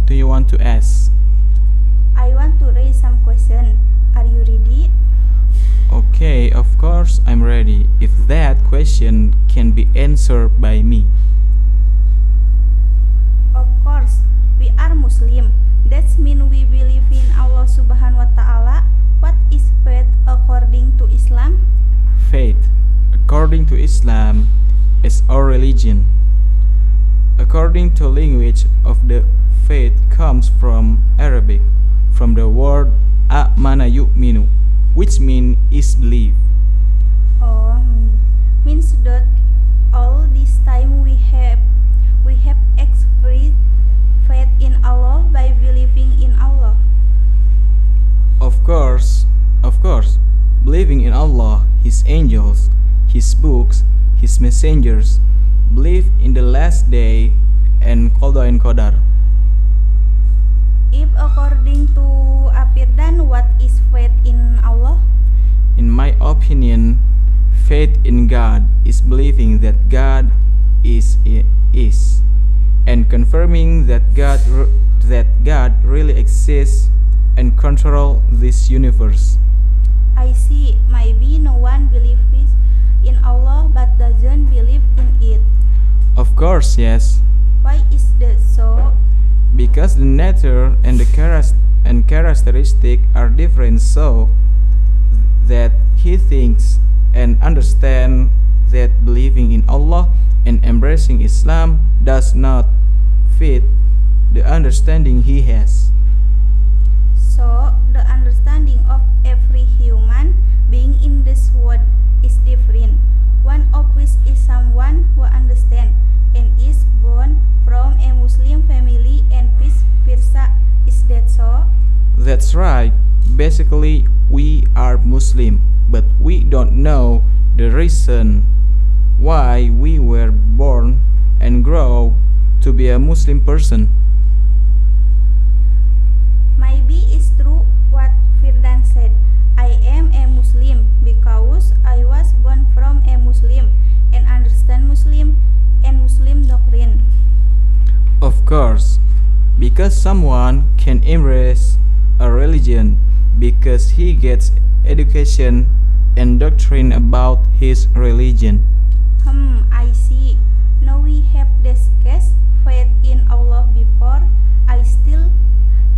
do you want to ask? I want to raise some question. Are you ready? Okay, of course I'm ready if that question can be answered by me. Of course, we are Muslim. That means we believe in Allah Subhanahu wa Ta'ala. What is faith according to Islam? Faith, according to Islam, is our religion. According to language of the faith comes from Arabic, from the word amana yu'minu, which means is believe. Oh, means that all this time we have expressed faith in Allah by believing in Allah. Of course, believing in Allah, His angels, His books, His messengers, believe in the last day and Qada and Qadar. If according to Apirdan, what is faith in Allah? In my opinion, faith in God is believing that God is, and confirming that God really exists and control this universe. I see. Maybe no one believes in Allah but doesn't believe in it. Of course, yes, Why is that so? because the nature and the characteristic are different, so that he thinks and understand that believing in Allah and embracing Islam does not fit the understanding he has. So, the understanding of every human being in this world is different. One of which is someone who understands and is born from a Muslim family and vice versa. Is that so? That's right. Basically, we are Muslim, but we don't know the reason why we were born and grow to be a Muslim person. Maybe it's true what Firdan said. I am a Muslim because I was born from a Muslim and understand Muslim and Muslim doctrine. Of course, because someone can embrace a religion because he gets education and doctrine about his religion. I see. Now we have discussed faith in Allah before. I still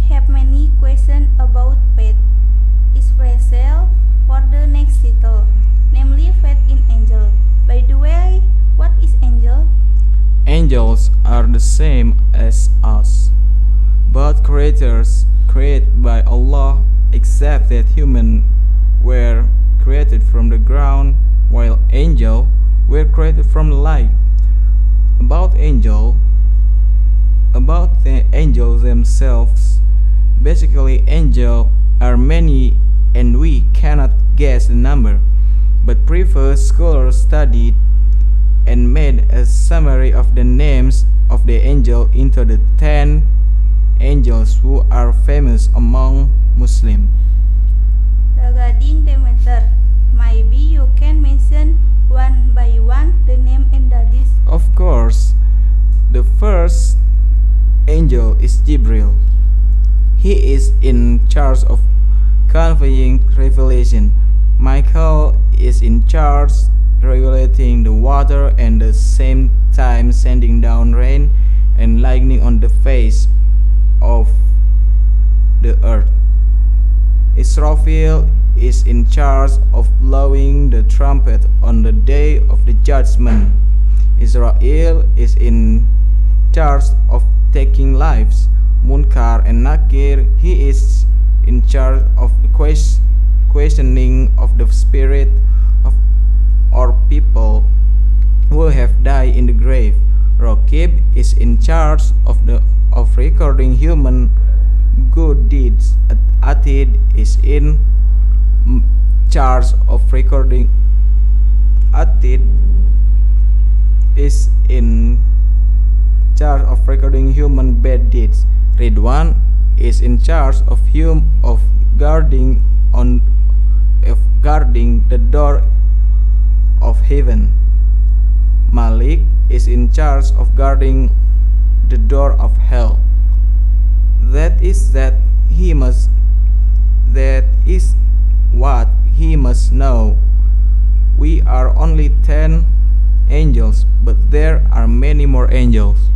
have many questions about faith, especially for the next title, namely faith in angel. By the way, what is angel? Angels are the same as us, both creators created by Allah, except that humans were created from the ground, while angels were created from the light. About the angels themselves, basically angels are many and we cannot guess the number, but previous scholars studied and made a summary of the names of the angel into the 10 angels who are famous among Muslims. Regarding Demeter, maybe you can mention one by one the name and duties. Of course, the first angel is Jibril. He is in charge of conveying revelation. Michael is in charge regulating the water and at the same time sending down rain and lightning on the face of the earth. Israfil is in charge of blowing the trumpet on the day of the judgment. Israel is in charge of taking lives. Munkar and Nakir, he is in charge of the questioning of the spirit of or people who have died in the grave. Raqib is in charge of recording human good deeds. Atid is in charge of recording. Atid is in charge of recording human bad deeds. Ridwan is in charge of guarding the door of heaven. Malik is in charge of guarding the door of hell. That is that he must that is what he must know. We are only 10 angels, but there are many more angels.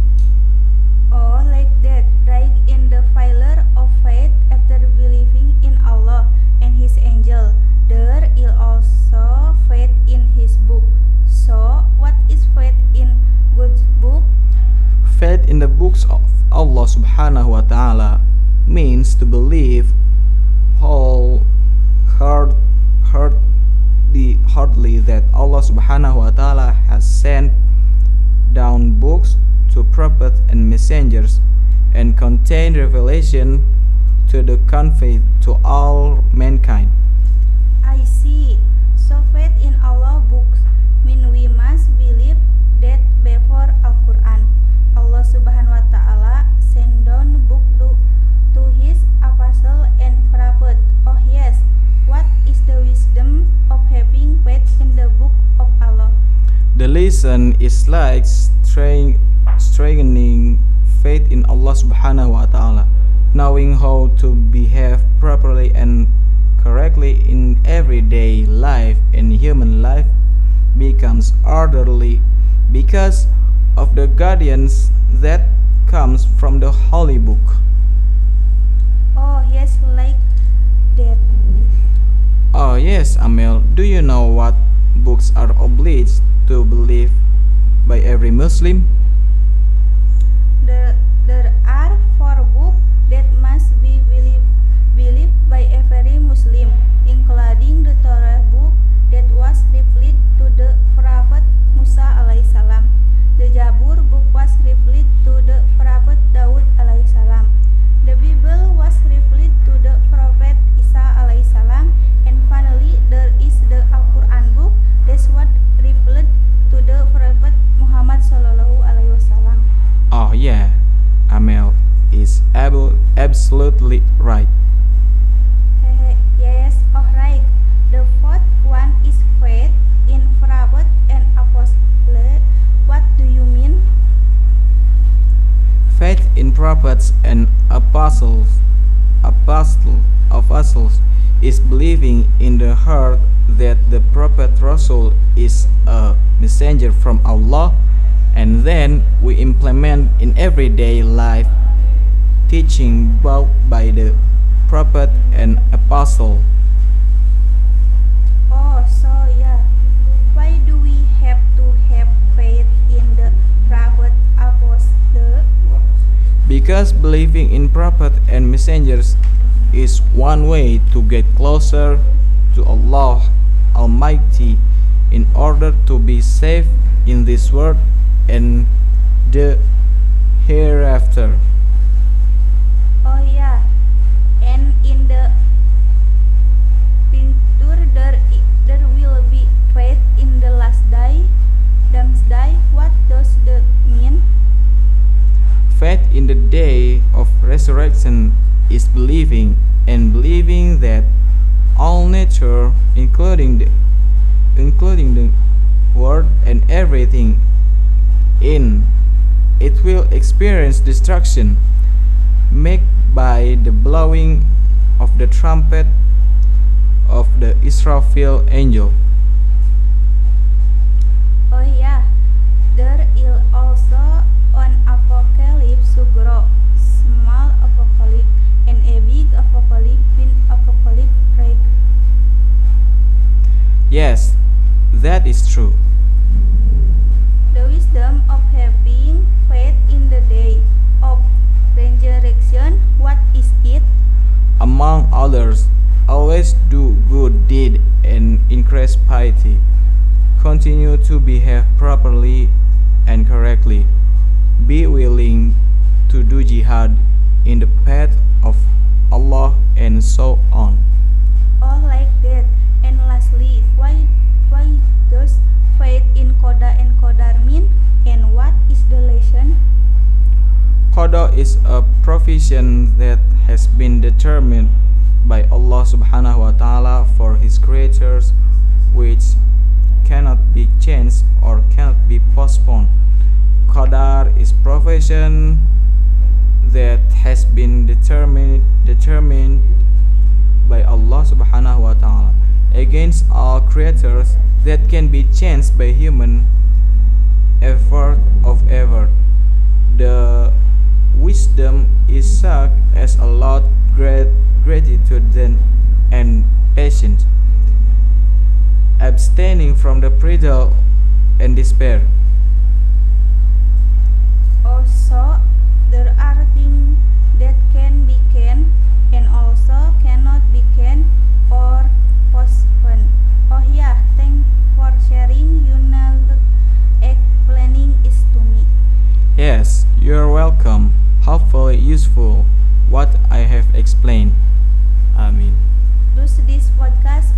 Oh, like that, right in the pillar of faith after believing in Allah and His angel, there is also faith in His book. So, what is faith in God's book? Faith in the books of Allah subhanahu wa ta'ala means to believe wholeheartedly that Allah subhanahu wa ta'ala has sent down books to prophets and messengers and contain revelation to the convey to all mankind. I see. So, faith in Allah books mean we must believe that before Al-Quran, Allah subhanahu wa ta'ala sent down book to His apostle and prophet. Oh yes, what is the wisdom of having faith in the book of Allah? The lesson is like strengthening faith in Allah subhanahu wa ta'ala, knowing how to behave properly and correctly in everyday life and human life becomes orderly because of the guidance that comes from the holy book. Oh yes, like that. Oh yes, Amel, do you know what books are obliged to believe by every Muslim? There are 4 books that must be believed by every Muslim, including the Torah book that was revealed to the Prophet Musa alaihi salam. The Jabur book was revealed to the Prophet Daud alaihi salam. The Bible was revealed to the Prophet Isa alaihi salam. And finally, there is the Al-Quran book that was revealed to the Prophet Muhammad sallallahu alaihi wasallam. Oh yeah, Amel is absolutely right. Yes, alright. The 4th one is faith in prophet and apostle. What do you mean? Faith in prophets and apostles is believing in the heart that the prophet Rasul is a messenger from Allah, and then we implement in everyday life teaching both by the prophet and apostle. Oh, so yeah. Why do we have to have faith in the prophet apostle? Because believing in prophet and messengers is one way to get closer to Allah Almighty in order to be safe in this world and the hereafter. Oh yeah. And in the future there will be faith in the last day. Doomsday. What does that mean? Faith in the day of resurrection is believing that all nature, including the world and everything in it, will experience destruction made by the blowing of the trumpet of the Israfil angel. Oh yeah, there is also an apocalypse sugro, small apocalypse, and a big apocalypse, when apocalypse break. Yes, that is true. The wisdom of having faith in the day of resurrection, what is it? Among others, always do good deed and increase piety. Continue to behave properly and correctly. Be willing to do jihad in the path of Allah and so on. Oh, like that. And lastly, why does faith in Qada and Qadar mean? And what is the lesson? Qada is a provision that has been determined by Allah subhanahu wa ta'ala for his creatures, which cannot be changed or cannot be postponed. Qadar is provision that has been determined by Allah subhanahu wa ta'ala against all creatures that can be changed by human effort of ever. The wisdom is such as a lot gratitude and patience, abstaining from the bridle and despair. Also, there are things that can be can and also cannot be can or postponed. Oh yeah, thanks for sharing. You know, explaining is to me. Yes, you're welcome. Hopefully useful what I have explained. Amin. Thus this podcast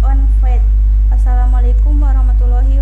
on faith. Assalamualaikum warahmatullahi